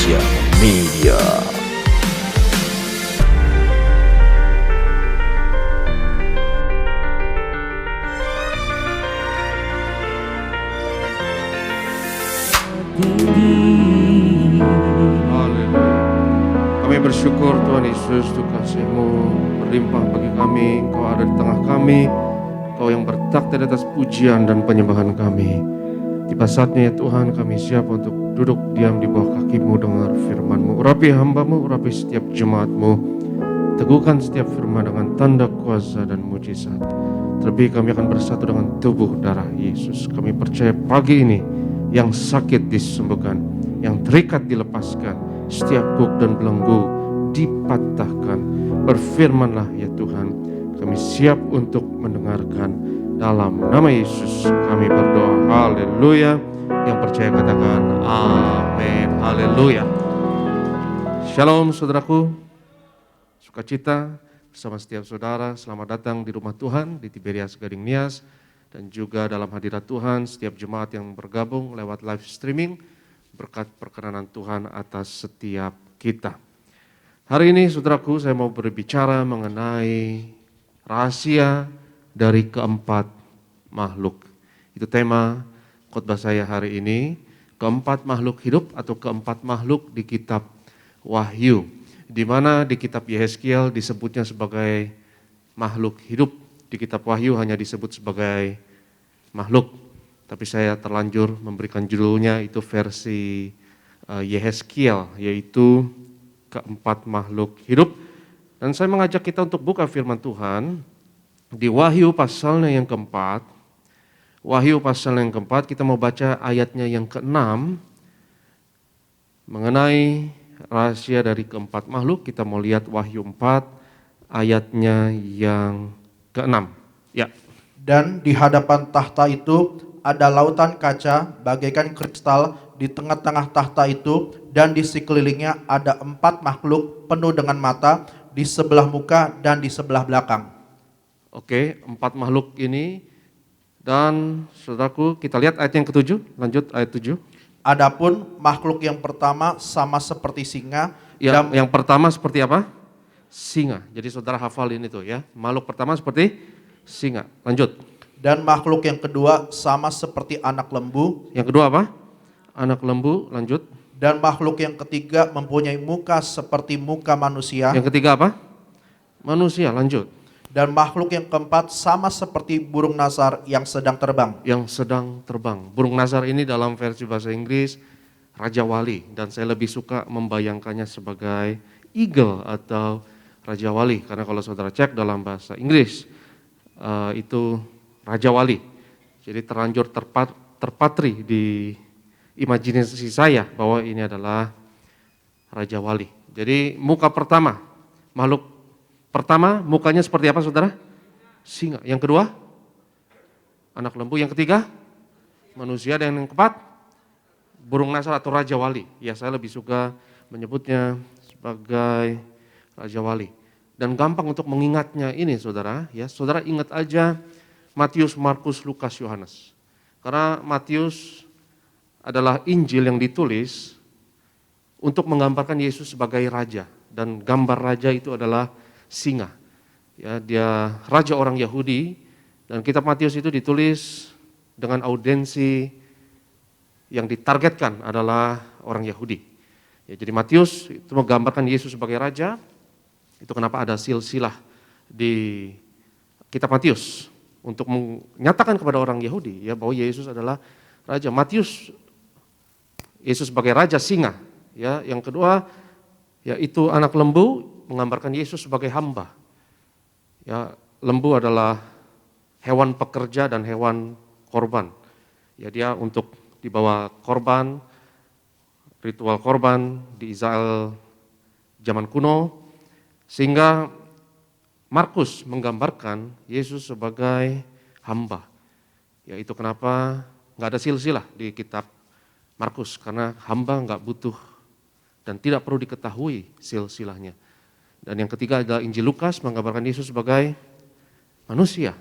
Indonesia Media. Haleluya. Kami bersyukur Tuhan Yesus, untuk kasih-Mu berlimpah bagi kami. Engkau ada di tengah kami, Engkau yang bertakhta di atas pujian dan penyembahan kami. Tiba saatnya ya Tuhan, kami siap untuk duduk diam di bawah kaki-Mu, dengar firman-Mu. Urapi hamba-Mu, urapi setiap jemaat-Mu, teguhkan setiap firman dengan tanda kuasa dan mujizat. Terlebih kami akan bersatu dengan tubuh darah Yesus. Kami percaya pagi ini yang sakit disembuhkan, yang terikat dilepaskan, setiap guk dan belenggu dipatahkan. Berfirmanlah ya Tuhan, kami siap untuk mendengarkan. Dalam nama Yesus kami berdoa, haleluya. Yang percaya katakan amin, haleluya. Shalom saudaraku, sukacita bersama setiap saudara. Selamat datang di rumah Tuhan di Tiberias Gading Nias, dan juga dalam hadirat Tuhan setiap jemaat yang bergabung lewat live streaming. Berkat perkenanan Tuhan atas setiap kita. Hari ini saudaraku, saya mau berbicara mengenai rahasia dari keempat makhluk. Itu tema khotbah saya hari ini, keempat makhluk hidup atau keempat makhluk di kitab Wahyu. Di mana di kitab Yehezkiel disebutnya sebagai makhluk hidup, di kitab Wahyu hanya disebut sebagai makhluk. Tapi saya terlanjur memberikan judulnya itu versi Yehezkiel, yaitu keempat makhluk hidup. Dan saya mengajak kita untuk buka firman Tuhan di Wahyu pasalnya yang keempat. Wahyu pasalnya yang keempat, kita mau baca ayatnya yang ke-6 mengenai rahasia dari keempat makhluk. Kita mau lihat Wahyu 4 ayatnya yang ke-6. Ya. Dan di hadapan tahta itu ada lautan kaca bagaikan kristal di tengah-tengah tahta itu, dan di sekelilingnya ada 4 makhluk penuh dengan mata di sebelah muka dan di sebelah belakang. Oke, 4 makhluk ini. Dan saudaraku, kita lihat ayat yang ke-7. Lanjut ayat 7. Adapun makhluk yang pertama sama seperti singa. Yang pertama seperti apa? Singa. Jadi saudara hafalin itu ya. Makhluk pertama seperti singa. Lanjut. Dan makhluk yang kedua sama seperti anak lembu. Yang kedua apa? Anak lembu. Lanjut. Dan makhluk yang ketiga mempunyai muka seperti muka manusia. Yang ketiga apa? Manusia. Lanjut. Dan makhluk yang keempat sama seperti burung nasar yang sedang terbang. Yang sedang terbang. Burung nasar ini dalam versi bahasa Inggris Raja Wali, dan saya lebih suka membayangkannya sebagai eagle atau Raja Wali, karena kalau saudara cek dalam bahasa Inggris itu Raja Wali. Jadi terlanjur terpatri di imajinasi saya bahwa ini adalah Raja Wali. Jadi muka pertama, makhluk pertama mukanya seperti apa saudara? Singa. Yang kedua? Anak lembu. Yang ketiga? Manusia. Dan yang keempat? Burung nasar atau Raja Wali. Ya, saya lebih suka menyebutnya sebagai Raja Wali. Dan gampang untuk mengingatnya ini saudara. Ya, saudara ingat aja Matius, Markus, Lukas, Yohanes. Karena Matius adalah Injil yang ditulis untuk menggambarkan Yesus sebagai raja. Dan gambar raja itu adalah singa. Ya, dia raja orang Yahudi, dan kitab Matius itu ditulis dengan audiensi yang ditargetkan adalah orang Yahudi. Ya, jadi Matius itu menggambarkan Yesus sebagai raja. Itu kenapa ada silsilah di kitab Matius untuk menyatakan kepada orang Yahudi ya bahwa Yesus adalah raja. Matius Yesus sebagai raja singa. Ya, yang kedua yaitu anak lembu menggambarkan Yesus sebagai hamba. Ya, lembu adalah hewan pekerja dan hewan korban. Ya, dia untuk dibawa korban, ritual korban di Israel zaman kuno, sehingga Markus menggambarkan Yesus sebagai hamba. Ya, itu kenapa nggak ada silsilah di kitab Markus, karena hamba nggak butuh dan tidak perlu diketahui silsilahnya. Dan yang ketiga adalah Injil Lukas menggambarkan Yesus sebagai manusia.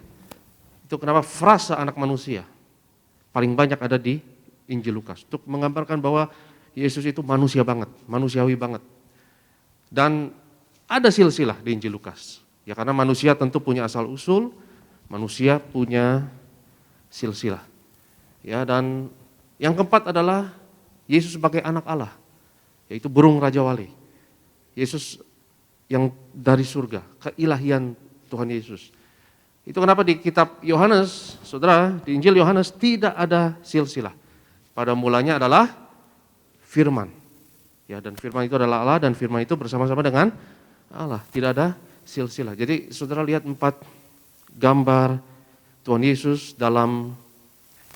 Itu kenapa frasa anak manusia paling banyak ada di Injil Lukas. Untuk menggambarkan bahwa Yesus itu manusia banget, manusiawi banget. Dan ada silsilah di Injil Lukas. Ya karena manusia tentu punya asal usul, manusia punya silsilah. Ya dan yang keempat adalah Yesus sebagai anak Allah, yaitu burung Raja Wali. Yesus yang dari surga, keilahian Tuhan Yesus. Itu kenapa di kitab Yohanes, saudara, di Injil Yohanes tidak ada silsilah. Pada mulanya adalah firman. Ya, dan firman itu adalah Allah dan firman itu bersama-sama dengan Allah. Tidak ada silsilah. Jadi saudara lihat 4 gambar Tuhan Yesus dalam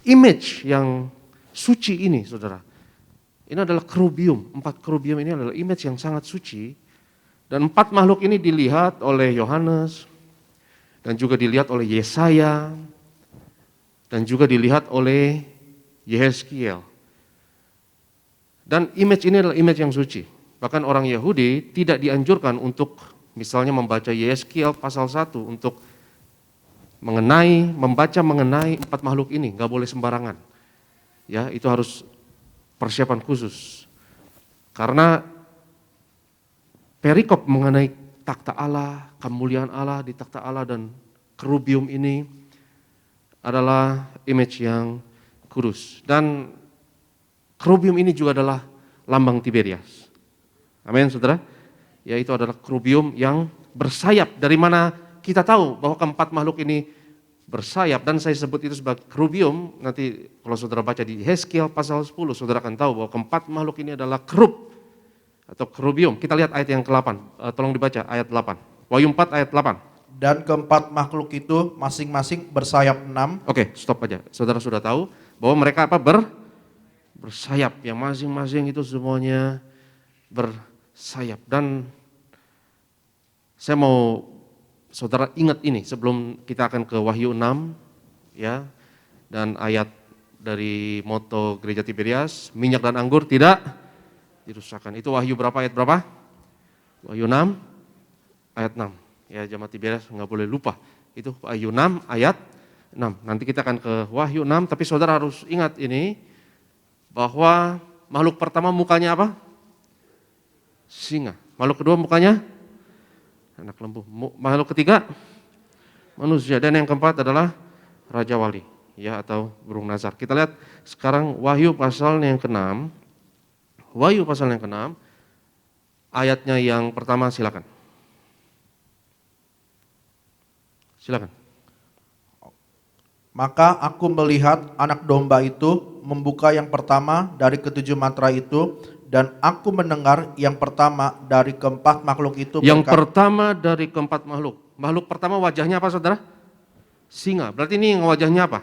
image yang suci ini, saudara. Ini adalah kerubium. 4 kerubium ini adalah image yang sangat suci. Dan 4 makhluk ini dilihat oleh Yohanes dan juga dilihat oleh Yesaya dan juga dilihat oleh Yehezkiel. Dan image ini adalah image yang suci. Bahkan orang Yahudi tidak dianjurkan untuk misalnya membaca Yehezkiel pasal 1 untuk membaca mengenai 4 makhluk ini, nggak boleh sembarangan. Ya, itu harus persiapan khusus. Karena perikop mengenai takhta Allah, kemuliaan Allah di takhta Allah dan kerubium ini adalah image yang kudus. Dan kerubium ini juga adalah lambang Tiberias. Amin, saudara. Yaitu adalah kerubium yang bersayap. Dari mana kita tahu bahwa keempat makhluk ini bersayap, dan saya sebut itu sebagai kerubium. Nanti kalau saudara baca di Hezkiel pasal 10, saudara akan tahu bahwa keempat makhluk ini adalah kerub atau kerubium. Kita lihat ayat yang ke-8, tolong dibaca ayat 8. Wahyu 4 ayat 8. Dan keempat makhluk itu masing-masing bersayap 6. Oke, stop aja. Saudara sudah tahu bahwa mereka apa? Bersayap, yang masing-masing itu semuanya bersayap. Dan saya mau saudara ingat ini sebelum kita akan ke Wahyu 6 ya. Dan ayat dari moto Gereja Tiberias, minyak dan anggur tidak dirusakkan. Itu Wahyu berapa, ayat berapa? Wahyu 6 ayat 6. Ya, jemaat Tiberias nggak boleh lupa. Itu Wahyu 6 ayat 6. Nanti kita akan ke Wahyu 6, tapi saudara harus ingat ini bahwa makhluk pertama mukanya apa? Singa. Makhluk kedua mukanya anak lembu. Makhluk ketiga manusia, dan yang keempat adalah Raja Wali, ya, atau burung nazar. Kita lihat sekarang Wahyu pasal yang ke-6. Wahyu pasal yang ke-6 ayatnya yang pertama, silakan. Silakan. Maka aku melihat anak domba itu membuka yang pertama dari ke-7 matra itu, dan aku mendengar yang pertama dari keempat makhluk itu Yang pertama dari keempat makhluk. Makhluk pertama wajahnya apa, saudara? Singa. Berarti ini wajahnya apa?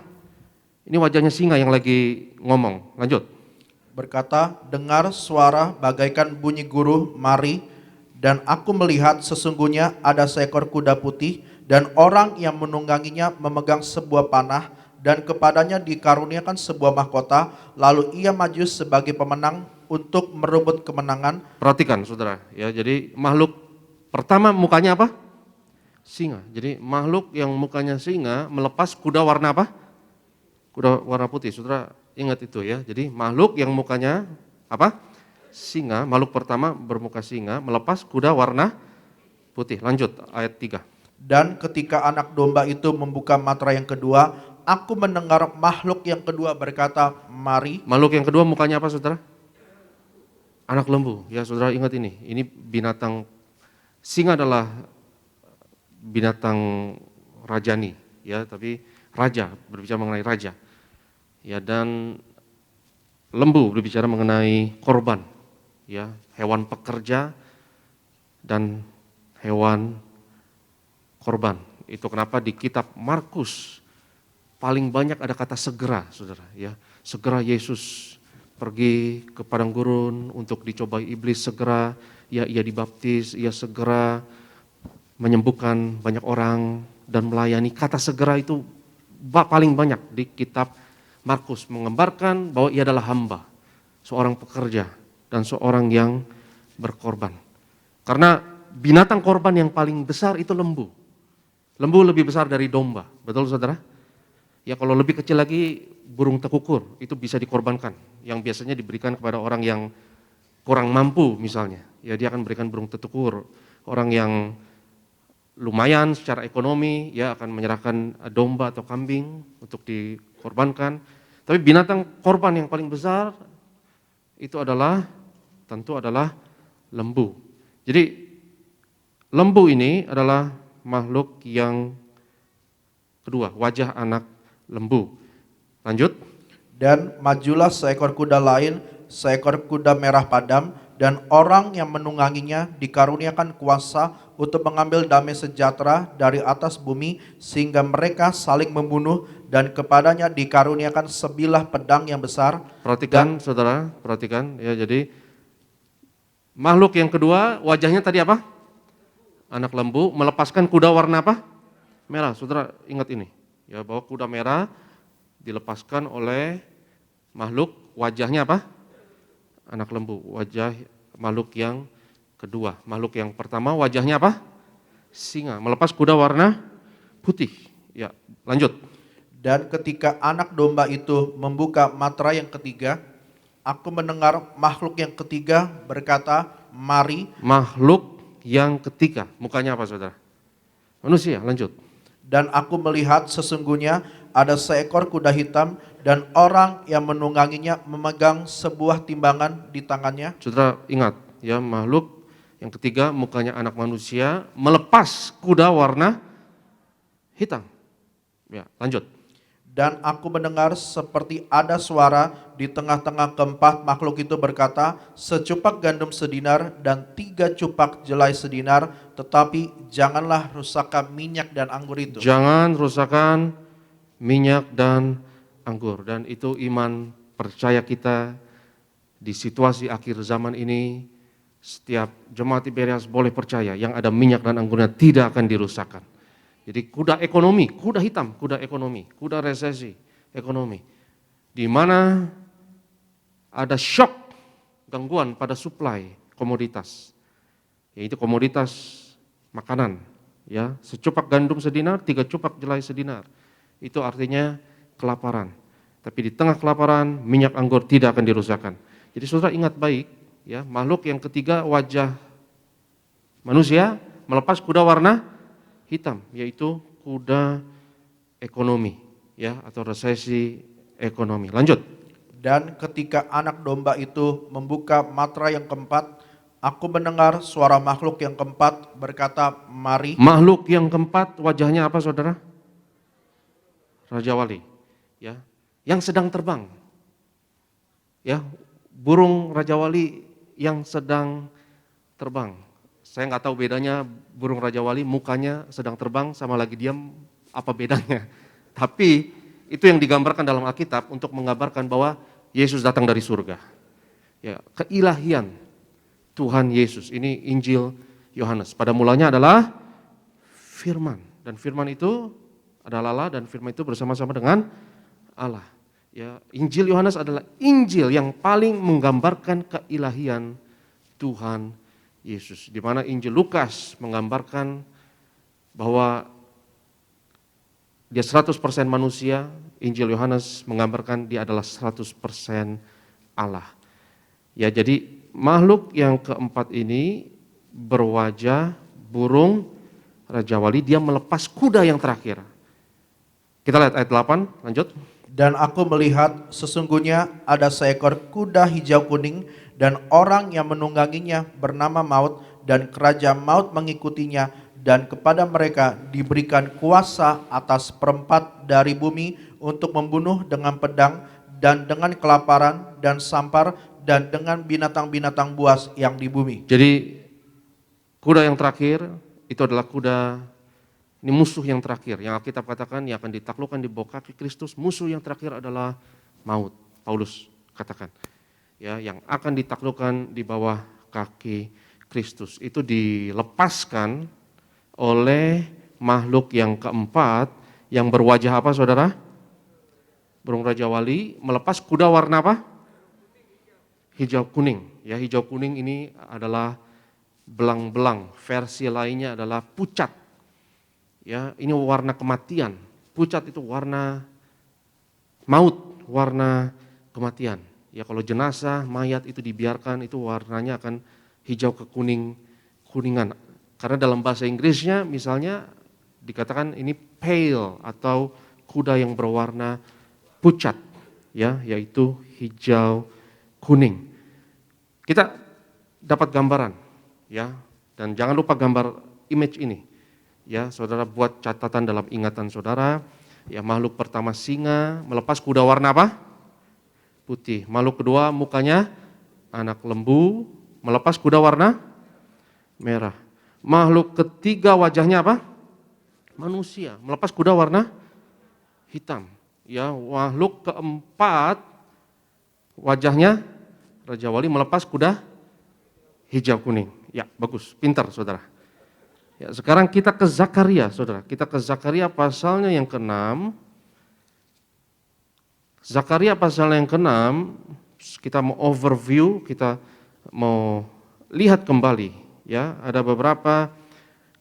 Ini wajahnya singa yang lagi ngomong. Lanjut. berkata, dengar suara bagaikan bunyi guru, mari. Dan aku melihat sesungguhnya ada seekor kuda putih, dan orang yang menungganginya memegang sebuah panah, dan kepadanya dikaruniakan sebuah mahkota. Lalu ia maju sebagai pemenang untuk merebut kemenangan. Perhatikan, saudara. Ya, jadi makhluk pertama mukanya apa? Singa. Jadi makhluk yang mukanya singa melepas kuda warna apa? Kuda warna putih. Saudara ingat itu ya. Jadi makhluk yang mukanya apa? Singa. Makhluk pertama bermuka singa melepas kuda warna putih. Lanjut ayat 3. Dan ketika anak domba itu membuka matra yang kedua, aku mendengar makhluk yang kedua berkata, mari. Makhluk yang kedua mukanya apa, saudara? Anak lembu. Ya, saudara ingat ini. Ini binatang, singa adalah binatang rajani, ya, tapi raja, berbicara mengenai raja. Ya, dan lembu berbicara mengenai korban, ya, hewan pekerja dan hewan korban. Itu kenapa di kitab Markus paling banyak ada kata segera, saudara, ya. Segera Yesus pergi ke padang gurun untuk dicobai iblis, segera ya ia dibaptis, ia segera menyembuhkan banyak orang dan melayani. Kata segera itu paling banyak di kitab Markus, menggambarkan bahwa ia adalah hamba, seorang pekerja dan seorang yang berkorban. Karena binatang korban yang paling besar itu lembu. Lembu lebih besar dari domba, betul, saudara? Ya kalau lebih kecil lagi burung tekukur itu bisa dikorbankan, yang biasanya diberikan kepada orang yang kurang mampu misalnya. Ya dia akan berikan burung tekukur. Orang yang lumayan secara ekonomi ya akan menyerahkan domba atau kambing untuk dikorbankan. Tapi binatang korban yang paling besar itu adalah tentu adalah lembu. Jadi lembu ini adalah makhluk yang kedua, wajah anak lembu. Lanjut. Dan majulah seekor kuda lain, seekor kuda merah padam, dan orang yang menungganginya dikaruniakan kuasa untuk mengambil damai sejahtera dari atas bumi, sehingga mereka saling membunuh, dan kepadanya dikaruniakan sebilah pedang yang besar. Perhatikan saudara, perhatikan ya. Jadi makhluk yang kedua wajahnya tadi apa? Anak lembu melepaskan kuda warna apa? Merah. Saudara ingat ini ya, bahwa kuda merah dilepaskan oleh makhluk wajahnya apa? Anak lembu. Wajah makhluk yang kedua. Makhluk yang pertama wajahnya apa? Singa. Melepas kuda warna putih. Ya, lanjut. Dan ketika anak domba itu membuka matra yang ketiga, aku mendengar makhluk yang ketiga berkata, "Mari." Makhluk yang ketiga. Mukanya apa saudara? Manusia. Lanjut. Dan aku melihat sesungguhnya ada seekor kuda hitam, dan orang yang menungganginya memegang sebuah timbangan di tangannya. Saudara ingat ya, makhluk yang ketiga mukanya anak manusia melepas kuda warna hitam. Ya, lanjut. Dan aku mendengar seperti ada suara di tengah-tengah keempat makhluk itu berkata, "Secupak gandum sedinar dan 3 cupak jelai sedinar, tetapi janganlah rusakkan minyak dan anggur itu." Jangan rusakkan minyak dan anggur. Dan itu iman percaya kita di situasi akhir zaman ini. Setiap jemaat Tiberias boleh percaya yang ada minyak dan anggurnya tidak akan dirusakkan. Jadi kuda ekonomi, kuda hitam, kuda ekonomi, kuda resesi ekonomi. Di mana ada shock, gangguan pada suplai komoditas. Yaitu komoditas makanan, ya, secupak gandum sedinar, 3 cupak jelai sedinar. Itu artinya kelaparan. Tapi di tengah kelaparan, minyak anggur tidak akan dirusakkan. Jadi saudara ingat baik, ya, makhluk yang ketiga wajah manusia melepas kuda warna hitam, yaitu kuda ekonomi, ya, atau resesi ekonomi. Lanjut. Dan ketika anak domba itu membuka matra yang keempat, aku mendengar suara makhluk yang keempat berkata, "Mari." Makhluk yang keempat wajahnya apa saudara? Raja Wali, ya, yang sedang terbang. Ya, burung Raja Wali yang sedang terbang. Saya nggak tahu bedanya burung Raja Wali mukanya sedang terbang sama lagi diam, apa bedanya. Tapi itu yang digambarkan dalam Alkitab untuk menggambarkan bahwa Yesus datang dari surga. Ya, keilahian Tuhan Yesus. Ini Injil Yohanes. Pada mulanya adalah firman, dan firman itu adalah Allah, dan firman itu bersama-sama dengan Allah. Ya, Injil Yohanes adalah Injil yang paling menggambarkan keilahian Tuhan Yesus. Di mana Injil Lukas menggambarkan bahwa dia 100% manusia, Injil Yohanes menggambarkan dia adalah 100% Allah. Ya, jadi makhluk yang keempat ini berwajah burung Raja Wali, dia melepas kuda yang terakhir. Kita lihat ayat 8, lanjut. Dan aku melihat sesungguhnya ada seekor kuda hijau kuning, dan orang yang menungganginya bernama Maut, dan kerajaan maut mengikutinya, dan kepada mereka diberikan kuasa atas perempat dari bumi untuk membunuh dengan pedang, dan dengan kelaparan, dan sampar, dan dengan binatang-binatang buas yang di bumi. Jadi kuda yang terakhir itu adalah kuda, ini musuh yang terakhir yang Alkitab katakan yang akan ditaklukkan di bawah kaki Kristus. Musuh yang terakhir adalah maut, Paulus katakan. Ya, yang akan ditaklukkan di bawah kaki Kristus. Itu dilepaskan oleh makhluk yang keempat yang berwajah apa saudara? Burung Raja Wali melepas kuda warna apa? Hijau kuning. Ya, hijau kuning ini adalah belang-belang. Versi lainnya adalah pucat. Ya, ini warna kematian. Pucat itu warna maut, warna kematian. Ya kalau jenazah, mayat itu dibiarkan, itu warnanya akan hijau ke kuningan. Karena dalam bahasa Inggrisnya misalnya dikatakan ini pale atau kuda yang berwarna pucat, ya, yaitu hijau kuning. Kita dapat gambaran, ya, dan jangan lupa gambar image ini, ya, saudara buat catatan dalam ingatan saudara. Ya, makhluk pertama singa melepas kuda warna apa? Putih. Makhluk kedua mukanya anak lembu melepas kuda warna merah. Makhluk ketiga wajahnya apa? Manusia melepas kuda warna hitam. Ya, makhluk keempat wajahnya Raja Wali melepas kuda hijau kuning. Ya, bagus, pintar saudara. Ya, sekarang kita ke Zakaria, saudara. Kita ke Zakaria pasalnya yang ke-6. Zakaria pasalnya yang ke-6, kita mau overview, kita mau lihat kembali. Ya, ada beberapa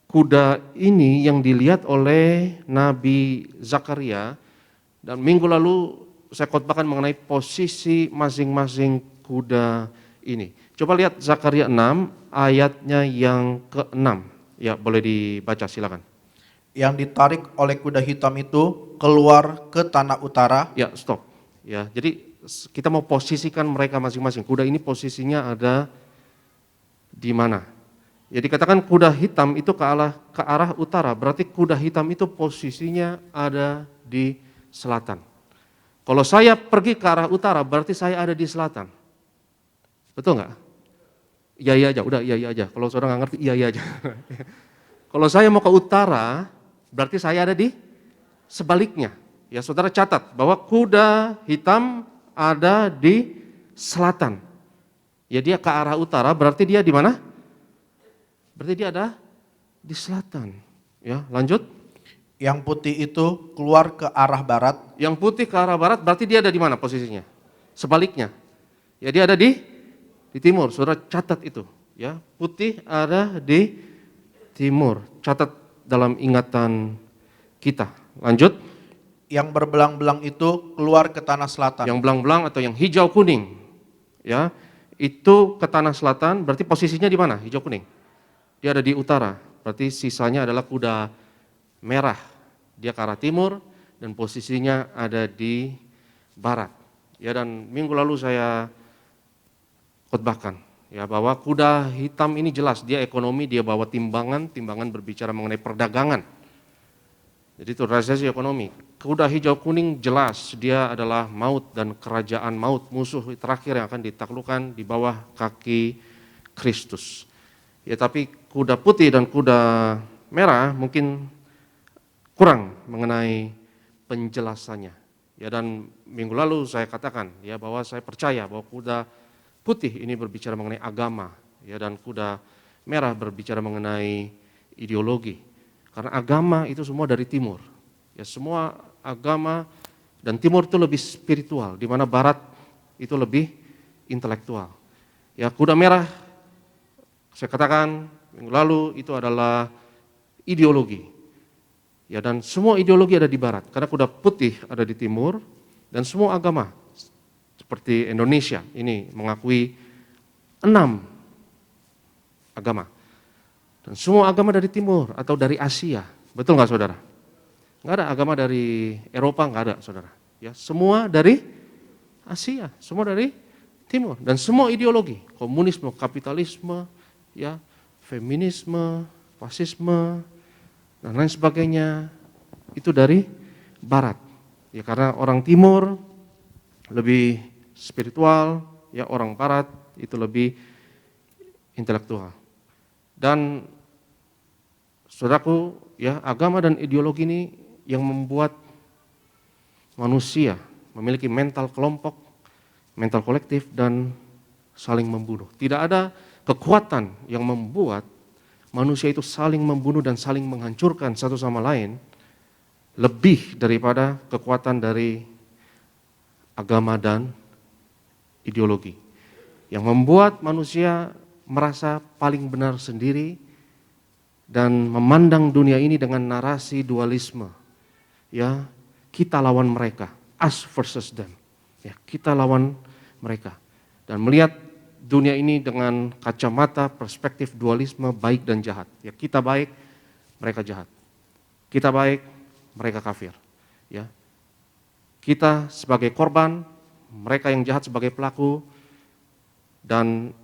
kuda ini yang dilihat oleh Nabi Zakaria, dan minggu lalu saya khotbahkan mengenai posisi masing-masing kuda ini. Coba lihat Zakaria 6 ayatnya yang ke-6. Ya, boleh dibaca silakan. Yang ditarik oleh kuda hitam itu keluar ke tanah utara. Ya, stop. Ya, jadi kita mau posisikan mereka masing-masing. Kuda ini posisinya ada di mana? Jadi katakan kuda hitam itu ke arah utara, berarti kuda hitam itu posisinya ada di selatan. Kalau saya pergi ke arah utara, berarti saya ada di selatan. Betul nggak? Iya iya aja, udah iya iya aja. Kalau saudara nggak ngerti, iya iya aja. Kalau saya mau ke utara, berarti saya ada di sebaliknya. Ya, saudara catat bahwa kuda hitam ada di selatan. Ya, dia ke arah utara, berarti dia di mana? Berarti dia ada di selatan. Ya, lanjut. Yang putih itu keluar ke arah barat. Yang putih ke arah barat, berarti dia ada di mana posisinya? Sebaliknya. Ya, dia ada di timur. Saudara catat itu. Ya, putih ada di timur. Catat dalam ingatan kita. Lanjut. Yang berbelang-belang itu keluar ke tanah selatan. Yang belang-belang atau yang hijau kuning, ya, itu ke tanah selatan. Berarti posisinya di mana? Hijau kuning. Dia ada di utara. Berarti sisanya adalah kuda merah. Dia ke arah timur dan posisinya ada di barat. Ya, dan minggu lalu saya khotbahkan, ya, bahwa kuda hitam ini jelas dia ekonomi, dia bawa timbangan berbicara mengenai perdagangan. Jadi itu transaksi ekonomi. Kuda hijau kuning jelas dia adalah maut dan kerajaan maut, musuh terakhir yang akan ditaklukkan di bawah kaki Kristus. Ya, tapi kuda putih dan kuda merah mungkin kurang mengenai penjelasannya. Ya, dan minggu lalu saya katakan ya bahwa saya percaya bahwa kuda putih ini berbicara mengenai agama, ya, dan kuda merah berbicara mengenai ideologi. Karena agama itu semua dari timur. Ya, semua agama dan timur itu lebih spiritual, di mana barat itu lebih intelektual. Ya, kuda merah saya katakan minggu lalu itu adalah ideologi. Ya, dan semua ideologi ada di barat, karena kuda putih ada di timur, dan semua agama seperti Indonesia ini mengakui 6 agama. Dan semua agama dari timur atau dari Asia, betul nggak saudara? Nggak ada agama dari Eropa, nggak ada saudara. Ya, semua dari Asia, semua dari timur, dan semua ideologi, komunisme, kapitalisme, ya, feminisme, fasisme, dan lain sebagainya itu dari barat. Ya, karena orang timur lebih spiritual, ya, orang barat itu lebih intelektual. Dan saudaraku, ya, agama dan ideologi ini yang membuat manusia memiliki mental kelompok, mental kolektif, dan saling membunuh. Tidak ada kekuatan yang membuat manusia itu saling membunuh dan saling menghancurkan satu sama lain lebih daripada kekuatan dari agama dan ideologi yang membuat manusia merasa paling benar sendiri dan memandang dunia ini dengan narasi dualisme. Ya, kita lawan mereka, us versus them. Ya, kita lawan mereka. Dan melihat dunia ini dengan kacamata perspektif dualisme baik dan jahat. Ya, kita baik, mereka jahat. Kita baik, mereka kafir. Ya. Kita sebagai korban, mereka yang jahat sebagai pelaku. Dan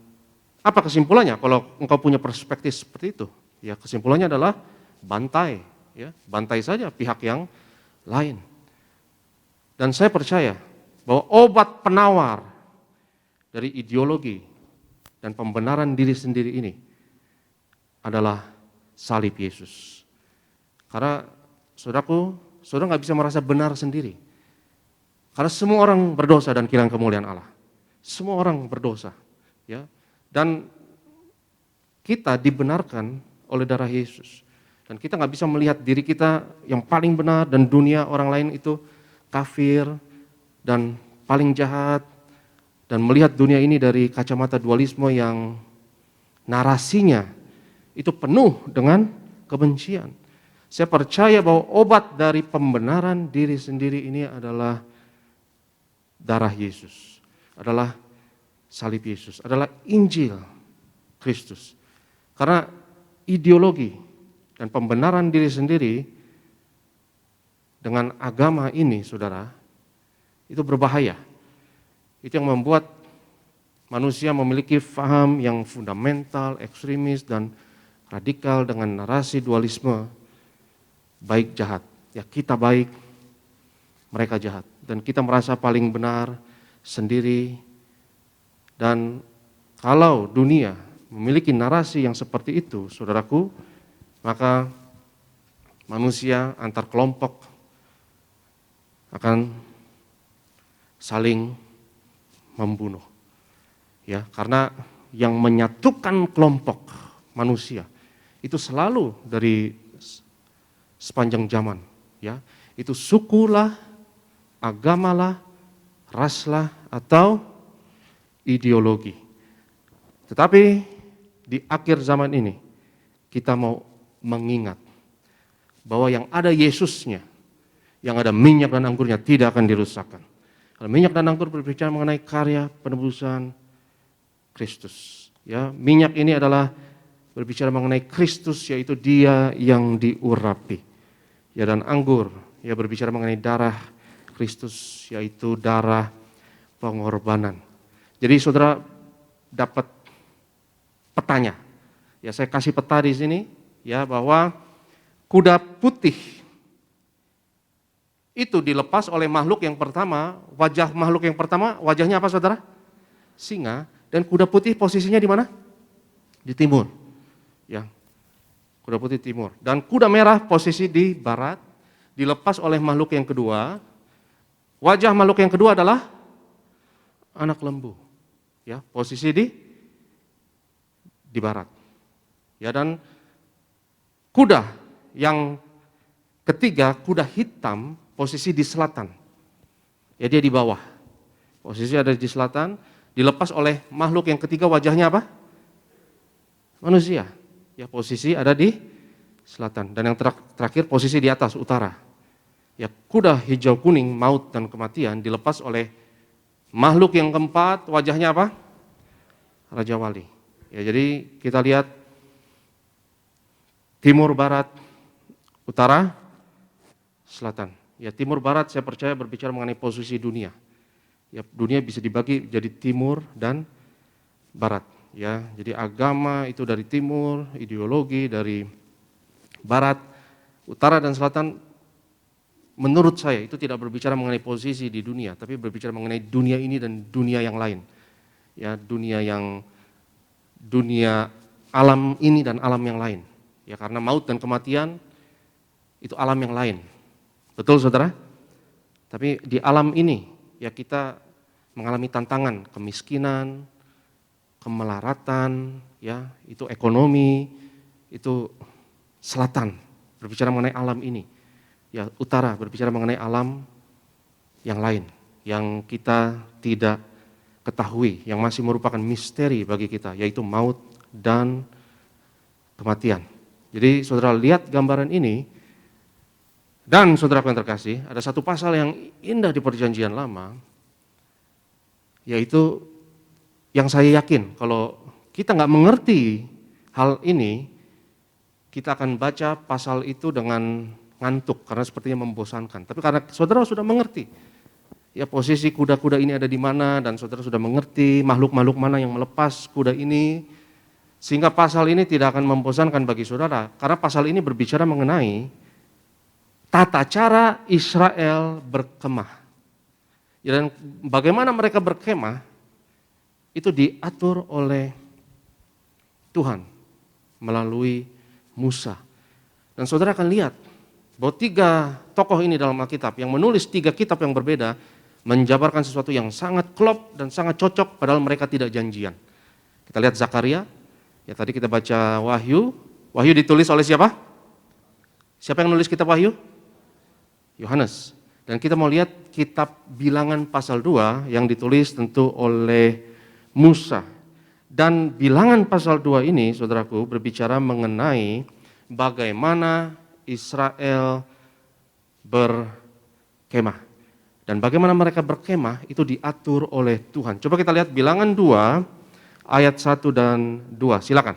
apa kesimpulannya kalau engkau punya perspektif seperti itu? Ya, kesimpulannya adalah bantai, ya, bantai saja pihak yang lain. Dan saya percaya bahwa obat penawar dari ideologi dan pembenaran diri sendiri ini adalah salib Yesus. Karena saudaraku, saudara nggak bisa merasa benar sendiri. Karena semua orang berdosa dan kehilangan kemuliaan Allah. Semua orang berdosa, ya. Dan kita dibenarkan oleh darah Yesus. Dan kita nggak bisa melihat diri kita yang paling benar dan dunia orang lain itu kafir dan paling jahat, dan melihat dunia ini dari kacamata dualisme yang narasinya itu penuh dengan kebencian. Saya percaya bahwa obat dari pembenaran diri sendiri ini adalah darah Yesus, adalah salib Yesus, adalah Injil Kristus. Karena ideologi dan pembenaran diri sendiri dengan agama ini, saudara, itu berbahaya. Itu yang membuat manusia memiliki faham yang fundamental, ekstremis, dan radikal dengan narasi dualisme baik jahat. Ya, kita baik, mereka jahat. Dan kita merasa paling benar sendiri. Dan kalau dunia memiliki narasi yang seperti itu, saudaraku, maka manusia antar kelompok akan saling membunuh. Ya, karena yang menyatukan kelompok manusia itu selalu dari sepanjang zaman, ya. Itu sukulah, agamalah, raslah atau ideologi. Tetapi di akhir zaman ini kita mau mengingat bahwa yang ada Yesusnya, yang ada minyak dan anggurnya tidak akan dirusakkan. Kalau minyak dan anggur berbicara mengenai karya penebusan Kristus. Ya, minyak ini adalah berbicara mengenai Kristus, yaitu Dia yang diurapi. Ya, dan anggur ya berbicara mengenai darah Kristus, yaitu darah pengorbanan. Jadi saudara dapat petanya. Ya, saya kasih peta di sini ya, bahwa kuda putih itu dilepas oleh makhluk yang pertama. Wajah makhluk yang pertama, wajahnya apa saudara? Singa. Dan kuda putih posisinya di mana? Di timur. Ya, kuda putih timur. Dan kuda merah posisi di barat. Dilepas oleh makhluk yang kedua. Wajah makhluk yang kedua adalah anak lembu. Ya, posisi di barat. Ya, dan kuda yang ketiga, kuda hitam, posisi di selatan. Ya, dia di bawah. Posisi ada di selatan, dilepas oleh makhluk yang ketiga, wajahnya apa? Manusia. Ya, posisi ada di selatan. Dan yang terakhir posisi di atas, utara. Ya, kuda hijau kuning, maut dan kematian, dilepas oleh makhluk yang keempat, wajahnya apa? Raja Wali. Ya, jadi kita lihat timur, barat, utara, selatan. Ya, timur barat saya percaya berbicara mengenai posisi dunia. Ya, dunia bisa dibagi jadi timur dan barat. Ya, jadi agama itu dari timur, ideologi dari barat, utara dan selatan. Menurut saya itu tidak berbicara mengenai posisi di dunia, tapi berbicara mengenai dunia ini dan dunia yang lain. Ya, dunia alam ini dan alam yang lain. Ya, karena maut dan kematian itu alam yang lain. Betul saudara? Tapi di alam ini ya kita mengalami tantangan, kemiskinan, kemelaratan, ya, itu ekonomi, itu selatan berbicara mengenai alam ini. Ya, utara berbicara mengenai alam yang lain yang kita tidak ketahui, yang masih merupakan misteri bagi kita, yaitu maut dan kematian. Jadi saudara lihat gambaran ini Dan saudaraku yang terkasih, ada satu pasal yang indah di Perjanjian Lama, yaitu yang saya yakin kalau kita nggak mengerti hal ini, kita akan baca pasal itu dengan ngantuk karena sepertinya membosankan. Tapi karena saudara sudah mengerti, ya posisi kuda-kuda ini ada di mana, dan saudara sudah mengerti makhluk-makhluk mana yang melepas kuda ini, sehingga pasal ini tidak akan membosankan bagi saudara, karena pasal ini berbicara mengenai tata cara Israel berkemah. Dan bagaimana mereka berkemah, itu diatur oleh Tuhan melalui Musa. Dan saudara akan lihat bahwa 3 tokoh ini dalam Alkitab yang menulis 3 kitab yang berbeda, menjabarkan sesuatu yang sangat klop dan sangat cocok padahal mereka tidak janjian. Kita lihat Zakaria, ya tadi kita baca Wahyu. Wahyu ditulis oleh siapa? Siapa yang nulis kitab Wahyu? Yohanes. Dan kita mau lihat kitab Bilangan pasal 2 yang ditulis tentu oleh Musa. Dan Bilangan pasal 2 ini, saudaraku, berbicara mengenai bagaimana Israel berkemah. Dan bagaimana mereka berkemah itu diatur oleh Tuhan. Coba kita lihat Bilangan 2 ayat 1 dan 2. Silakan.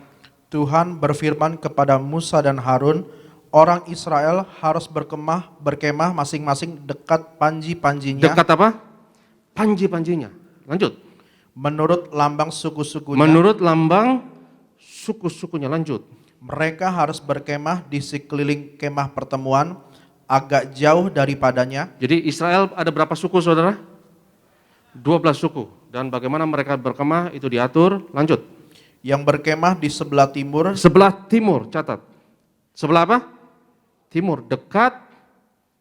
Tuhan berfirman kepada Musa dan Harun, orang Israel harus berkemah masing-masing dekat panji-panjinya. Dekat apa? Panji-panjinya. Lanjut. Menurut lambang suku-sukunya. Menurut lambang suku-sukunya. Lanjut. Mereka harus berkemah di sekeliling kemah pertemuan, agak jauh daripadanya. Jadi Israel ada berapa suku, saudara? 12 suku. Dan bagaimana mereka berkemah itu diatur. Lanjut. Yang berkemah di sebelah timur. Sebelah timur, catat. Sebelah apa? Timur, dekat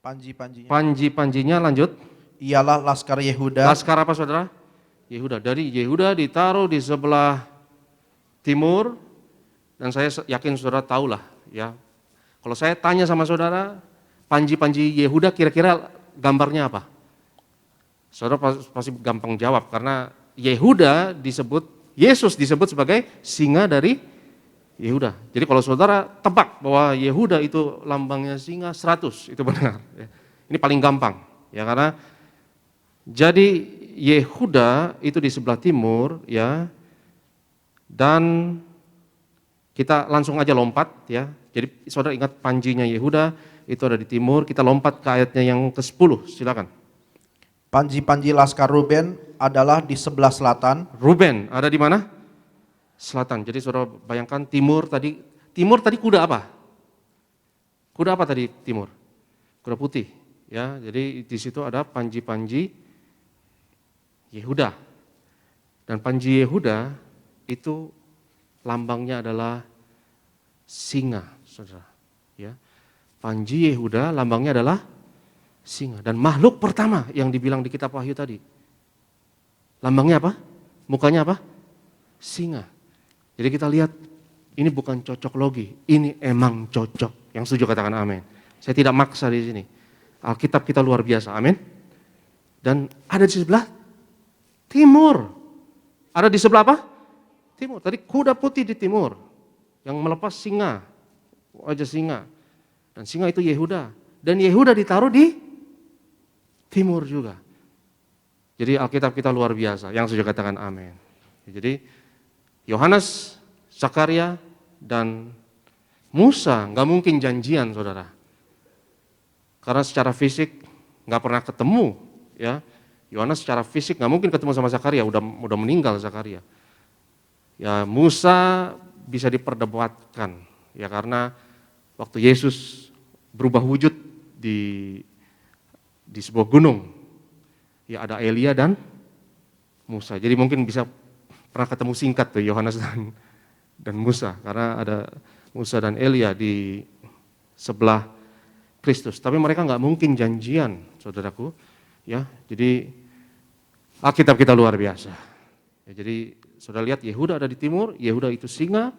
Panji-panjinya. panji-panjinya. Lanjut. Ialah Laskar Yehuda. Laskar apa, saudara? Yehuda. Dari Yehuda ditaruh di sebelah timur, dan saya yakin saudara tahulah ya. Kalau saya tanya sama saudara, panji-panji Yehuda kira-kira gambarnya apa? Saudara pasti gampang jawab, karena Yehuda disebut, Yesus disebut sebagai singa dari Yehuda. Jadi kalau saudara tebak bahwa Yehuda itu lambangnya singa, 100 itu benar. Ini paling gampang ya, karena jadi Yehuda itu di sebelah timur ya. Dan kita langsung aja lompat ya. Jadi saudara ingat panjinya Yehuda itu ada di timur. Kita lompat ke ayatnya yang ke-10. Silakan. Panji-panji Laskar Ruben adalah di sebelah selatan. Ruben ada di mana? Selatan. Jadi saudara bayangkan timur tadi kuda apa? Kuda apa tadi timur? Kuda putih ya. Jadi di situ ada panji-panji Yehuda. Dan panji Yehuda itu lambangnya adalah singa, saudara. Ya. Panji Yehuda lambangnya adalah singa. Dan makhluk pertama yang dibilang di kitab Wahyu tadi, lambangnya apa? Mukanya apa? Singa. Jadi kita lihat, ini bukan cocok logi, ini emang cocok. Yang setuju katakan amin. Saya tidak maksa di sini. Alkitab kita luar biasa, amin. Dan ada di sebelah timur. Ada di sebelah apa? Timur. Tadi kuda putih di timur yang melepas singa, wajah singa. Dan singa itu Yehuda. Dan Yehuda ditaruh di timur juga. Jadi Alkitab kita luar biasa. Yang setuju katakan amin. Jadi Yohanes, Zakaria, dan Musa nggak mungkin janjian, saudara. Karena secara fisik nggak pernah ketemu, ya. Yohanes secara fisik nggak mungkin ketemu sama Zakaria, udah meninggal Zakaria. Ya Musa bisa diperdebatkan, ya karena waktu Yesus berubah wujud di sebuah gunung, ya ada Elia dan Musa. Jadi mungkin bisa pernah ketemu singkat tuh Yohanes dan Musa, karena ada Musa dan Elia di sebelah Kristus. Tapi mereka nggak mungkin janjian, saudaraku. Ya, jadi Alkitab kita luar biasa. Ya, jadi saudara lihat Yehuda ada di timur, Yehuda itu singa.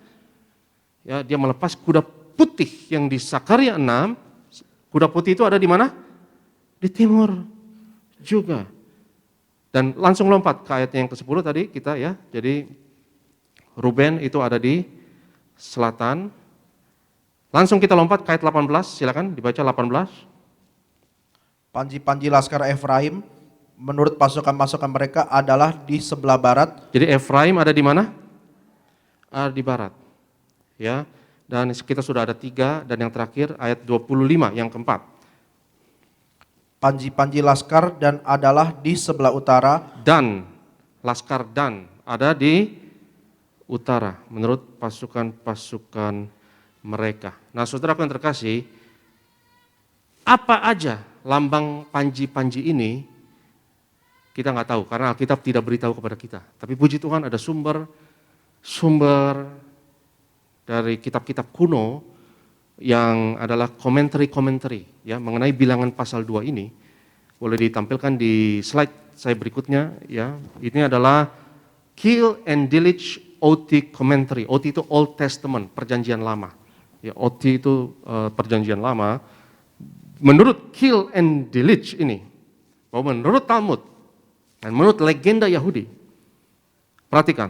Ya, dia melepas kuda putih yang di Zakaria 6. Kuda putih itu ada di mana? Di timur juga. Dan langsung lompat ke ayatnya yang ke-10 tadi kita ya. Jadi Ruben itu ada di selatan. Langsung kita lompat ke ayat 18, silakan dibaca 18. Panji-panji Laskar Efraim menurut pasukan-pasukan mereka adalah di sebelah barat. Jadi Efraim ada di mana? Ada di barat. Ya. Dan kita sudah ada 3 dan yang terakhir ayat 25 yang keempat. Panji-panji Laskar dan adalah di sebelah utara. Dan Laskar dan ada di utara menurut pasukan-pasukan mereka. Nah, saudara yang terkasih, apa aja lambang panji-panji ini kita nggak tahu karena Alkitab tidak beritahu kepada kita. Tapi puji Tuhan ada sumber dari kitab-kitab kuno yang adalah komentari ya mengenai bilangan pasal 2 ini. Boleh ditampilkan di slide saya berikutnya ya. Ini adalah Kiel and Delitzsch OT Commentary. OT itu Old Testament, perjanjian lama. Ya, OT itu perjanjian lama. Menurut Kiel and Delitzsch ini, bahwa menurut Talmud dan menurut legenda Yahudi, perhatikan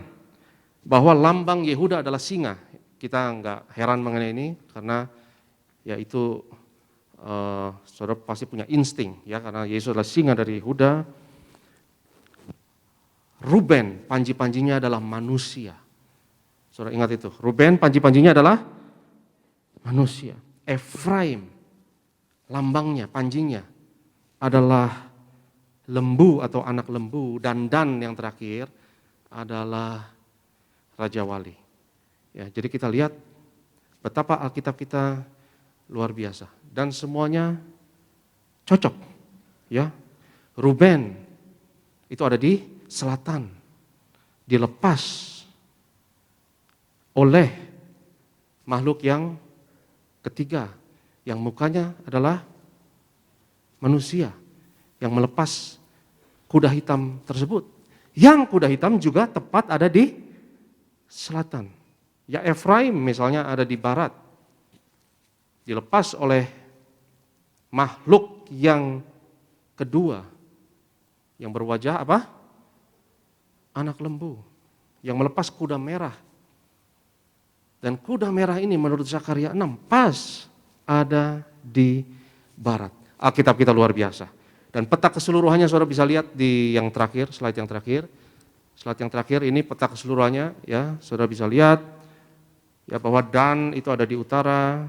bahwa lambang Yehuda adalah singa. Kita nggak heran mengenai ini karena ya itu saudara pasti punya insting ya karena Yesus adalah singa dari Yehuda. Ruben panji-panjinya adalah manusia. Saudara ingat itu. Ruben panji-panjinya adalah manusia. Efraim lambangnya, panjinya adalah lembu atau anak lembu, dan yang terakhir adalah Raja Wali. Ya, jadi kita lihat betapa Alkitab kita luar biasa dan semuanya cocok. Ya, Ruben itu ada di selatan, dilepas oleh makhluk yang ketiga, yang mukanya adalah manusia, yang melepas kuda hitam tersebut. Yang kuda hitam juga tepat ada di selatan. Ya Efraim misalnya ada di barat, dilepas oleh makhluk yang kedua, yang berwajah apa? Anak lembu, yang melepas kuda merah. Dan kuda merah ini menurut Zakaria 6 pas ada di barat. Alkitab kita luar biasa. Dan peta keseluruhannya saudara bisa lihat di yang terakhir, slide yang terakhir. Slide yang terakhir ini peta keseluruhannya ya, saudara bisa lihat ya bahwa Dan itu ada di utara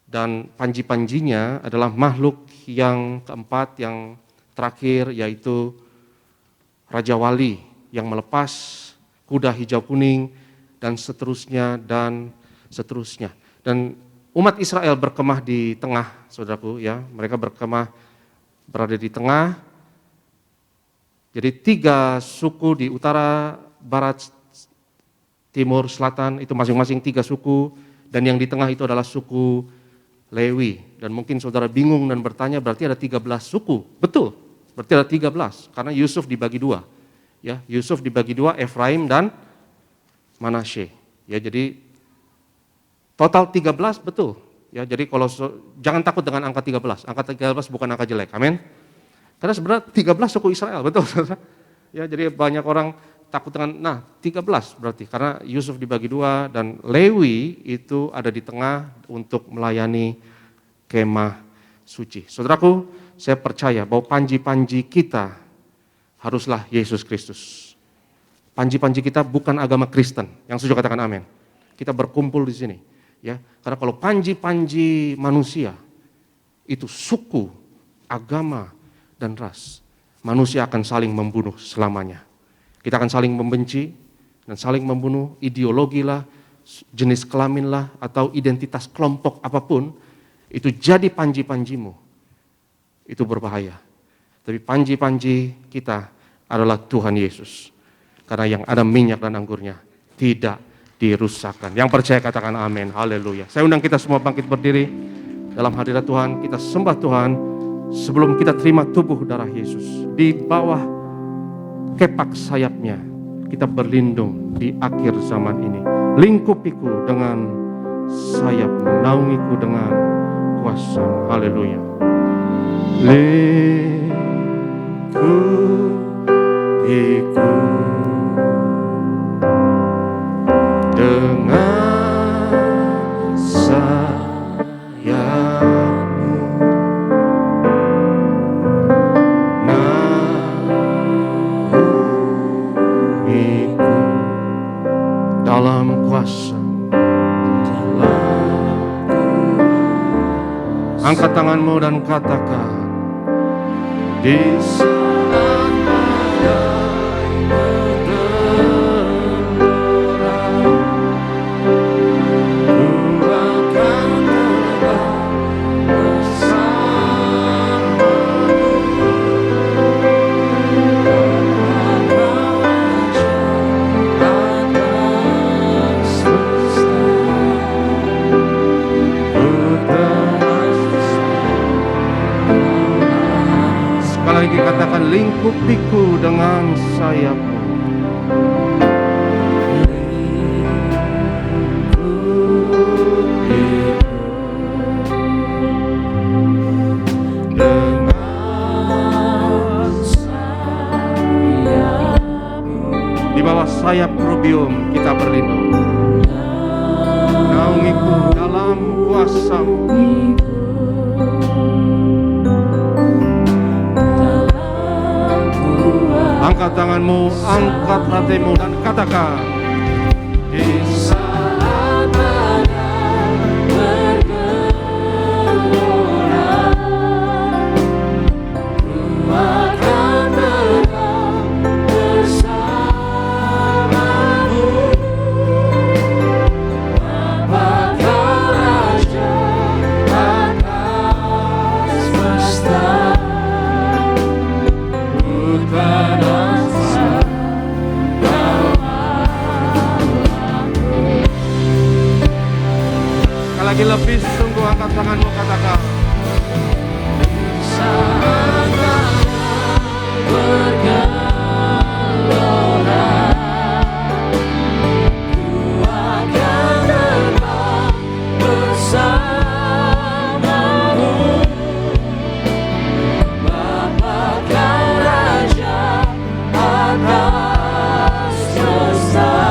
dan panji-panjinya adalah makhluk yang keempat, yang terakhir yaitu Raja Wali yang melepas kuda hijau kuning dan seterusnya dan seterusnya. Dan umat Israel berkemah di tengah, saudaraku ya, mereka berkemah berada di tengah. Jadi 3 suku di utara, barat, timur, selatan itu masing-masing 3 suku, dan yang di tengah itu adalah suku Lewi. Dan mungkin saudara bingung dan bertanya berarti ada 13 suku. Betul, berarti ada 13 karena Yusuf dibagi 2. Ya, Yusuf dibagi 2, Efraim dan Manasye. Ya, jadi total 13 betul. Ya, jadi kalau jangan takut dengan angka 13. Angka 13 bukan angka jelek. Amin. Karena sebenarnya 13 suku Israel, betul. Ya, jadi banyak orang takut dengan 13 berarti karena Yusuf dibagi 2 dan Lewi itu ada di tengah untuk melayani kemah suci. Saudaraku, saya percaya bahwa panji-panji kita haruslah Yesus Kristus. Panji-panji kita bukan agama Kristen. Yang setuju katakan amin. Kita berkumpul di sini, ya. Karena kalau panji-panji manusia itu suku, agama dan ras, manusia akan saling membunuh selamanya. Kita akan saling membenci dan saling membunuh, ideologi lah, jenis kelamin lah, atau identitas kelompok apapun, itu jadi panji-panjimu. Itu berbahaya. Tapi panji-panji kita adalah Tuhan Yesus. Karena yang ada minyak dan anggurnya tidak dirusakkan. Yang percaya katakan amin, haleluya. Saya undang kita semua bangkit berdiri dalam hadirat Tuhan, kita sembah Tuhan sebelum kita terima tubuh darah Yesus. Di bawah kepak sayapnya kita berlindung di akhir zaman ini. Lingkupiku dengan sayapmu, naungiku dengan kuasa. Haleluya. Lingkupiku dengan sayapmu, tanganmu dan katakan, di saat badai bergelora, ku akan terbang bersamamu. Kau Raja atas semesta, ku sekali lagi katakan, lingkupiku dengan sayapmu. Di bawah sayap kerubium kita berlindung. Naungiku dalam kuasamu. Angkat tanganmu, angkat hatimu dan katakan, di saat badai bergelora, ku akan terbang bersamamu. Bapa Kau Raja atas semesta, ku lagi lebih sungguh, angkat tanganmu, katakan, saat badai bergelora, ku akan terbang bersamamu. Bapa Kau Raja atas semesta,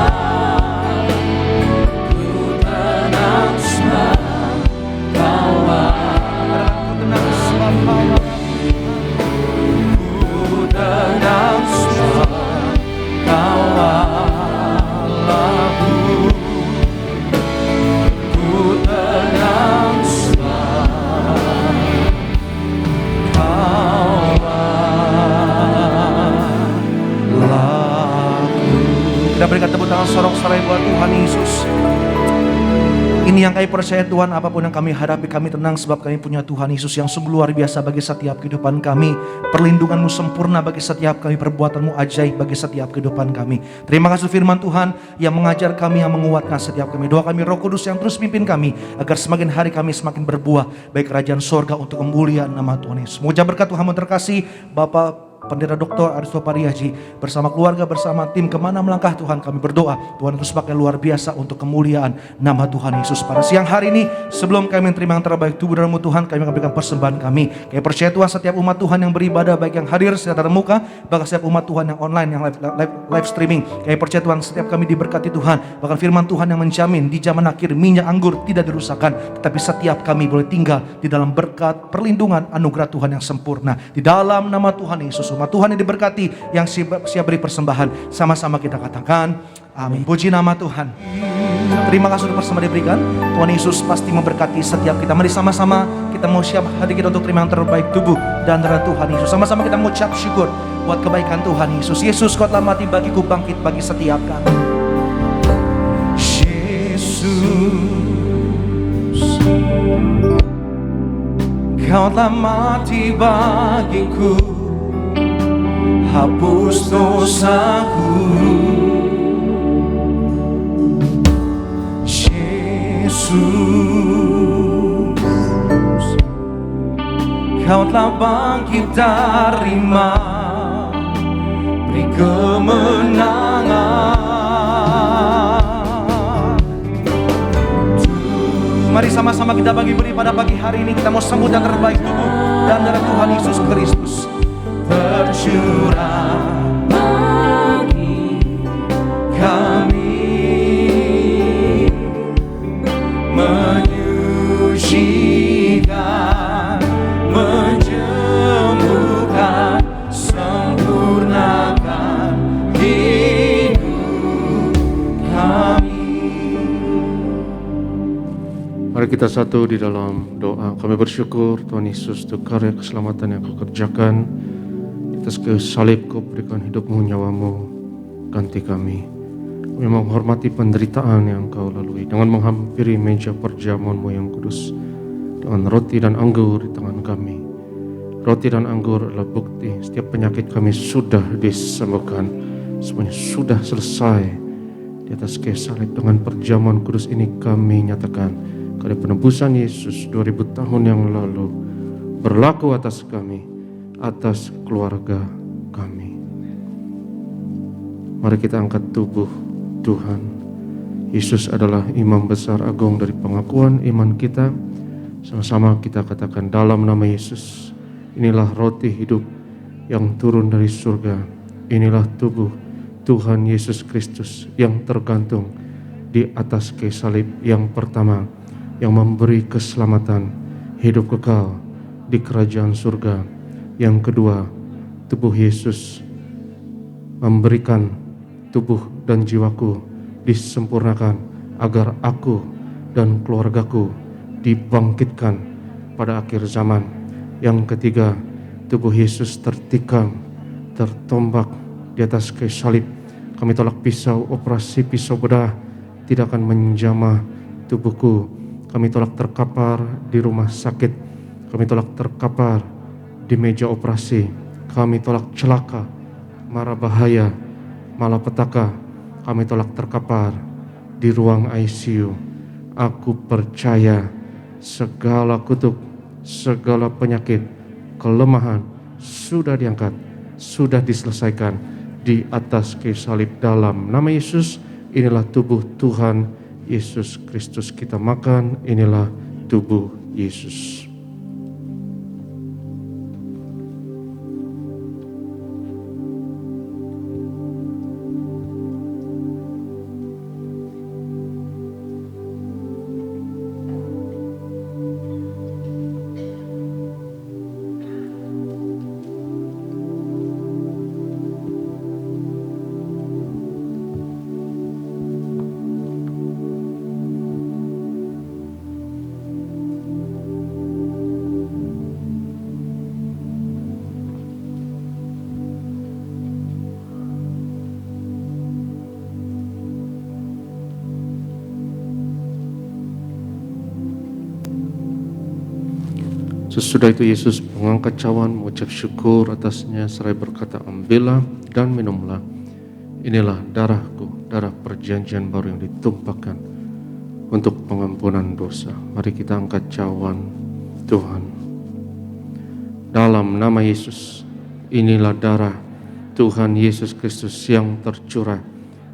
kita berikan tepuk tangan sorak-sorai buat Tuhan Yesus. Ini yang kami percaya Tuhan, apapun yang kami hadapi kami tenang sebab kami punya Tuhan Yesus yang sungguh luar biasa bagi setiap kehidupan kami. Perlindungan-Mu sempurna bagi setiap kami, perbuatan-Mu ajaib bagi setiap kehidupan kami. Terima kasih firman Tuhan yang mengajar kami, yang menguatkan setiap kami. Doa kami Roh Kudus yang terus pimpin kami agar semakin hari kami semakin berbuah baik kerajaan sorga untuk kemuliaan nama Tuhan Yesus. Semoga berkat Tuhan terkasih Bapak Pendeta Dr. Aristo Pariaji bersama keluarga, bersama tim kemana melangkah Tuhan, kami berdoa Tuhan terus pakai luar biasa untuk kemuliaan nama Tuhan Yesus. Pada siang hari ini sebelum kami menerima yang terbaik tubuh dan Tuhan, kami akan berikan persembahan kami. Kami percaya Tuhan setiap umat Tuhan yang beribadah, baik yang hadir secara muka, bahkan setiap umat Tuhan yang online, yang live streaming, kami percaya Tuhan setiap kami diberkati Tuhan. Bahkan firman Tuhan yang menjamin di zaman akhir minyak anggur tidak dirusakkan, tetapi setiap kami boleh tinggal di dalam berkat, perlindungan, anugerah Tuhan yang sempurna. Di dalam nama Tuhan Yesus, umat Tuhan yang diberkati, yang siap beri persembahan, sama-sama kita katakan amin. Puji nama Tuhan. Terima kasih untuk persembahan diberikan. Tuhan Yesus pasti memberkati setiap kita. Mari sama-sama kita mau siap hati kita untuk terima yang terbaik tubuh dan darah Tuhan Yesus. Sama-sama kita mau ucap syukur buat kebaikan Tuhan Yesus. Yesus, Kau telah mati bagiku, bangkit bagi setiap kami. Yesus, Kau telah mati bagiku, hapus dosaku. Yesus, Kau telah bangkit dari mati, beri kemenangan. Mari sama-sama kita beri pada pagi hari ini. Kita mau sambut yang terbaik tubuh dan darah Tuhan Yesus Kristus tercurah bagi kami, menyucikan, menyembuhkan, sempurnakan hidup kami. Mari kita satu di dalam doa. Kami bersyukur Tuhan Yesus untuk karya keselamatan yang Kau kerjakan. Di atas kayu salib Kau berikan hidupmu, nyawamu, ganti kami. Kami menghormati penderitaan yang Kau lalui dengan menghampiri meja perjamuan-Mu yang kudus dengan roti dan anggur di tangan kami. Roti dan anggur adalah bukti setiap penyakit kami sudah disembuhkan. Semuanya sudah selesai di atas kayu salib. Dengan perjamuan kudus ini kami nyatakan karya penebusan Yesus 2000 tahun yang lalu berlaku atas kami, atas keluarga kami. Mari kita angkat tubuh Tuhan. Yesus adalah imam besar agung dari pengakuan iman kita. Sama-sama kita katakan dalam nama Yesus, inilah roti hidup yang turun dari surga. Inilah tubuh Tuhan Yesus Kristus yang tergantung di atas kayu salib. Yang pertama, yang memberi keselamatan, hidup kekal di kerajaan surga. Yang kedua, tubuh Yesus memberikan tubuh dan jiwaku disempurnakan agar aku dan keluargaku dibangkitkan pada akhir zaman. Yang ketiga, tubuh Yesus tertikam, tertombak di atas kayu salib. Kami tolak pisau, operasi pisau bedah tidak akan menjamah tubuhku. Kami tolak terkapar di rumah sakit. Kami tolak terkapar di meja operasi. Kami tolak celaka, mara bahaya, malapetaka. Kami tolak terkapar di ruang ICU. Aku percaya segala kutuk, segala penyakit, kelemahan sudah diangkat, sudah diselesaikan di atas kayu salib. Dalam nama Yesus, inilah tubuh Tuhan Yesus Kristus. Kita makan, inilah tubuh Yesus. Sesudah itu Yesus mengangkat cawan, mengucap syukur atasnya, seraya berkata, ambillah dan minumlah. Inilah darahku, darah perjanjian baru yang ditumpahkan untuk pengampunan dosa. Mari kita angkat cawan Tuhan. Dalam nama Yesus, inilah darah Tuhan Yesus Kristus yang tercurah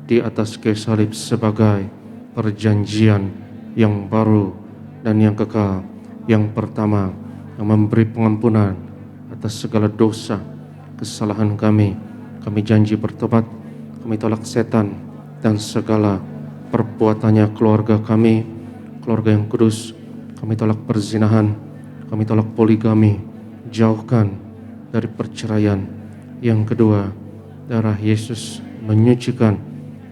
di atas kayu salib sebagai perjanjian yang baru dan yang kekal. Yang pertama, yang memberi pengampunan atas segala dosa, kesalahan kami. Kami janji bertobat, kami tolak setan dan segala perbuatannya keluarga kami, keluarga yang kudus. Kami tolak perzinahan, kami tolak poligami, jauhkan dari perceraian. Yang kedua, darah Yesus menyucikan,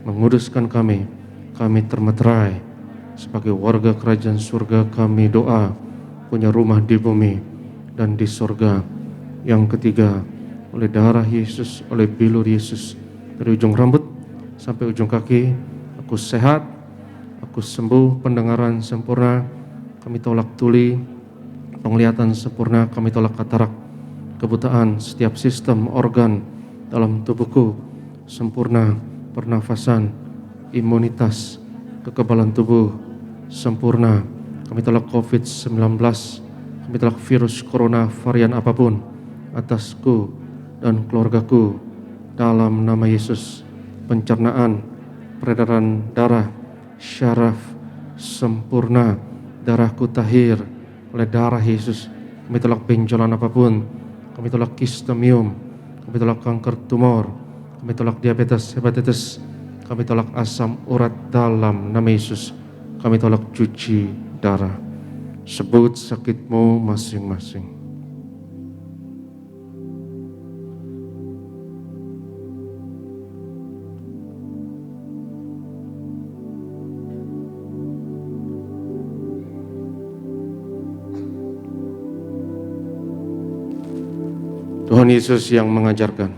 menguduskan kami. Kami termeterai sebagai warga kerajaan surga. Kami doa punya rumah di bumi dan di surga. Yang ketiga, oleh darah Yesus, oleh bilur Yesus, dari ujung rambut sampai ujung kaki, aku sehat, aku sembuh, pendengaran sempurna. Kami tolak tuli, penglihatan sempurna. Kami tolak katarak, kebutaan setiap sistem organ dalam tubuhku sempurna. Pernafasan, imunitas, kekebalan tubuh sempurna. Kami tolak COVID-19, kami tolak virus corona varian apapun atasku dan keluargaku. Dalam nama Yesus, pencernaan, peredaran darah, syaraf sempurna. Darahku tahir oleh darah Yesus. Kami tolak benjolan apapun, kami tolak kistemium, kami tolak kanker tumor, kami tolak diabetes, hepatitis, kami tolak asam urat. Dalam nama Yesus, kami tolak cuci darah. Sebut sakitmu masing-masing. Tuhan Yesus yang mengajarkan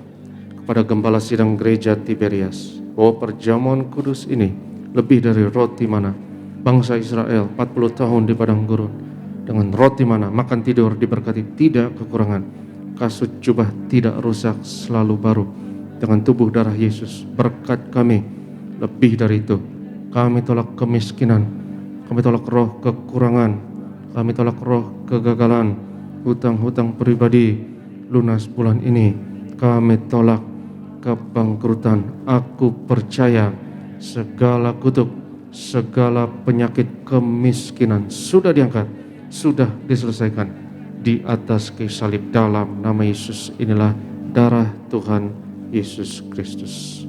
kepada gembala sidang gereja Tiberias bahwa perjamuan kudus ini lebih dari roti mana bangsa Israel 40 tahun di padang gurun, dengan roti mana makan tidur diberkati tidak kekurangan, kasut jubah tidak rusak selalu baru, dengan tubuh darah Yesus berkat kami lebih dari itu. Kami tolak kemiskinan, kami tolak roh kekurangan, kami tolak roh kegagalan, hutang-hutang pribadi lunas bulan ini, kami tolak kebangkrutan. Aku percaya segala kutuk, segala penyakit kemiskinan sudah diangkat, sudah diselesaikan di atas kayu salib dalam nama Yesus. Inilah darah Tuhan Yesus Kristus.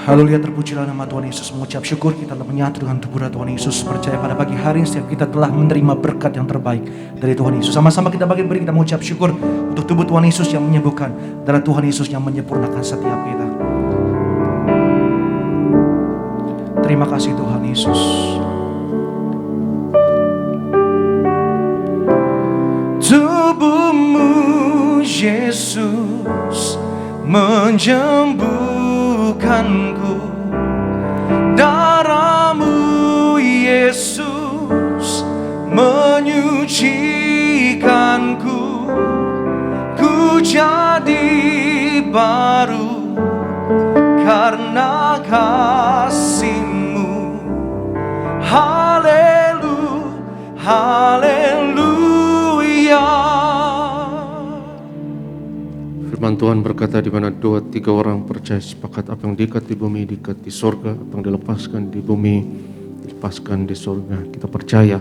Haleluya, terpujilah nama Tuhan Yesus. Mengucap syukur kita telah menyatu dengan tubuh Tuhan Yesus. Percaya pada pagi hari setiap kita telah menerima berkat yang terbaik dari Tuhan Yesus. Sama-sama kita beri kita mengucap syukur untuk tubuh Tuhan Yesus yang menyembuhkan, darah Tuhan Yesus yang menyempurnakan setiap kita. Terima kasih Tuhan Yesus. Tubuhmu Yesus menyembuhkanku, darahmu Yesus menyucikanku, ku jadi baru karena kasih-Mu. Haleluya, haleluya. Firman Tuhan berkata, di mana 2-3 orang percaya sepakat, apa yang diikat di bumi diikat di sorga, apa yang dilepaskan di bumi dilepaskan di sorga. Kita percaya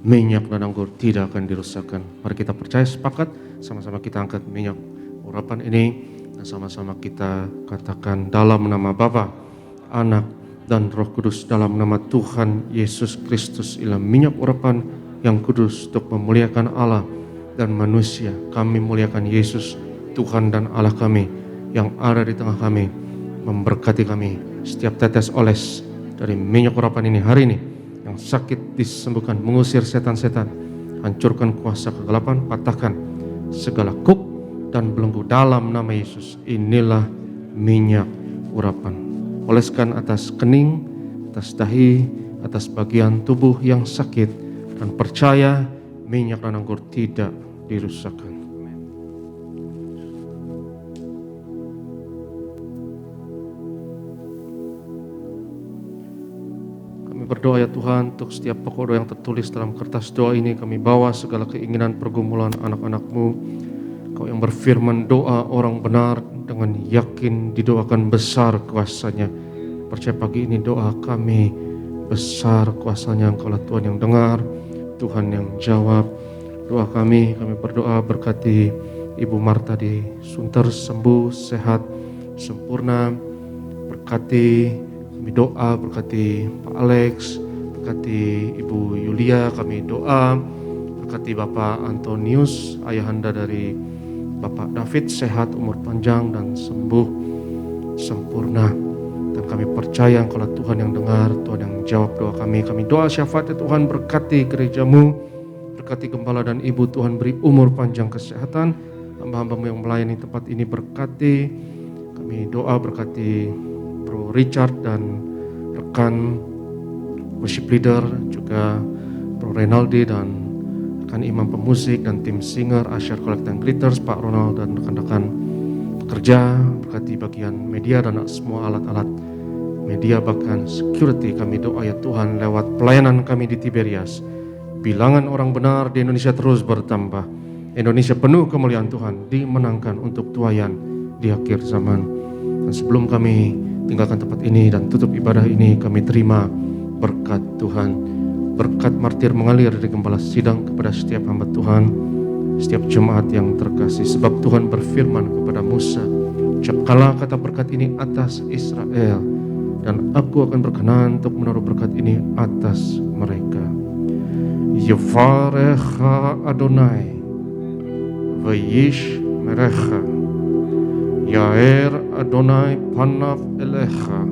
minyak dan anggur tidak akan dirusakkan. Mari kita percaya sepakat, sama-sama kita angkat minyak urapan ini dan sama-sama kita katakan dalam nama Bapa, Anak dan Roh Kudus, dalam nama Tuhan Yesus Kristus. Ialah minyak urapan yang kudus untuk memuliakan Allah dan manusia. Kami muliakan Yesus, Tuhan dan Allah kami yang ada di tengah kami, memberkati kami. Setiap tetes oles dari minyak urapan ini hari ini, yang sakit disembuhkan, mengusir setan-setan, hancurkan kuasa kegelapan, patahkan segala kuk dan belenggu dalam nama Yesus. Inilah minyak urapan. Oleskan atas kening, atas dahi, atas bagian tubuh yang sakit, dan percaya minyak dan anggur tidak dirusakkan. Berdoa ya Tuhan, untuk setiap pokok doa yang tertulis dalam kertas doa ini, kami bawa segala keinginan pergumulan anak-anak-Mu. Kau yang berfirman, doa orang benar dengan yakin didoakan besar kuasanya. Percaya pagi ini doa kami besar kuasanya. Engkaulah Tuhan yang dengar, Tuhan yang jawab doa kami. Kami berdoa berkati Ibu Marta di Sunter, sembuh, sehat, sempurna. Berkati kami doa, berkati Pak Alex, berkati Ibu Yulia, kami doa, berkati Bapak Antonius, ayahanda dari Bapak David, sehat, umur panjang dan sembuh, sempurna. Dan kami percaya Engkaulah Tuhan yang dengar, Tuhan yang jawab doa kami. Kami doa syafaat ya Tuhan, berkati gereja-Mu, berkati gembala dan ibu, Tuhan beri umur panjang, kesehatan, hamba-hamba-Mu yang melayani tempat ini, berkati. Kami doa berkati Bro Richard dan rekan worship leader, juga Bro Renaldi dan rekan imam pemusik dan tim singer, Asyar Collect and Glitters, Pak Ronald dan rekan-rekan pekerja, berkati bagian media dan semua alat-alat media, bahkan security. Kami doa ya Tuhan, lewat pelayanan kami di Tiberias, bilangan orang benar di Indonesia terus bertambah. Indonesia penuh kemuliaan Tuhan, dimenangkan untuk tuayan di akhir zaman. Dan sebelum kami tinggalkan tempat ini dan tutup ibadah ini, kami terima berkat Tuhan. Berkat martir mengalir dari gembala sidang kepada setiap hamba Tuhan, setiap jemaat yang terkasih. Sebab Tuhan berfirman kepada Musa, ucapkanlah kata berkat ini atas Israel, dan aku akan berkenan untuk menaruh berkat ini atas mereka. Yevarecha Adonai Vayish merecha Yair Adonai panav elecha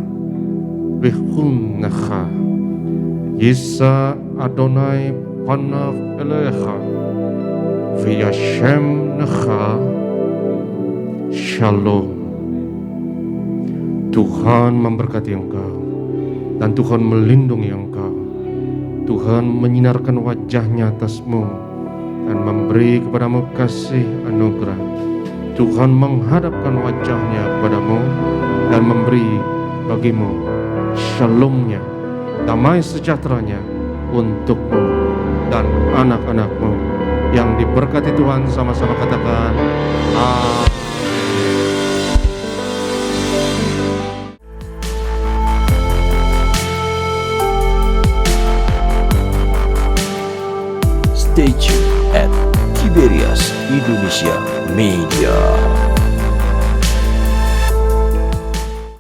Vechunnecha Yisa Adonai panav elecha V'yashem necha Shalom. Tuhan memberkati engkau dan Tuhan melindungi engkau. Tuhan menyinarkan wajahnya atasmu dan memberi kepadamu kasih anugerah. Tuhan menghadapkan wajahnya kepadamu dan memberi bagimu shalomnya, damai sejahteranya untukmu dan anak-anakmu. Yang diberkati Tuhan sama-sama katakan amin. Stay tuned at Tiberias Indonesia Media.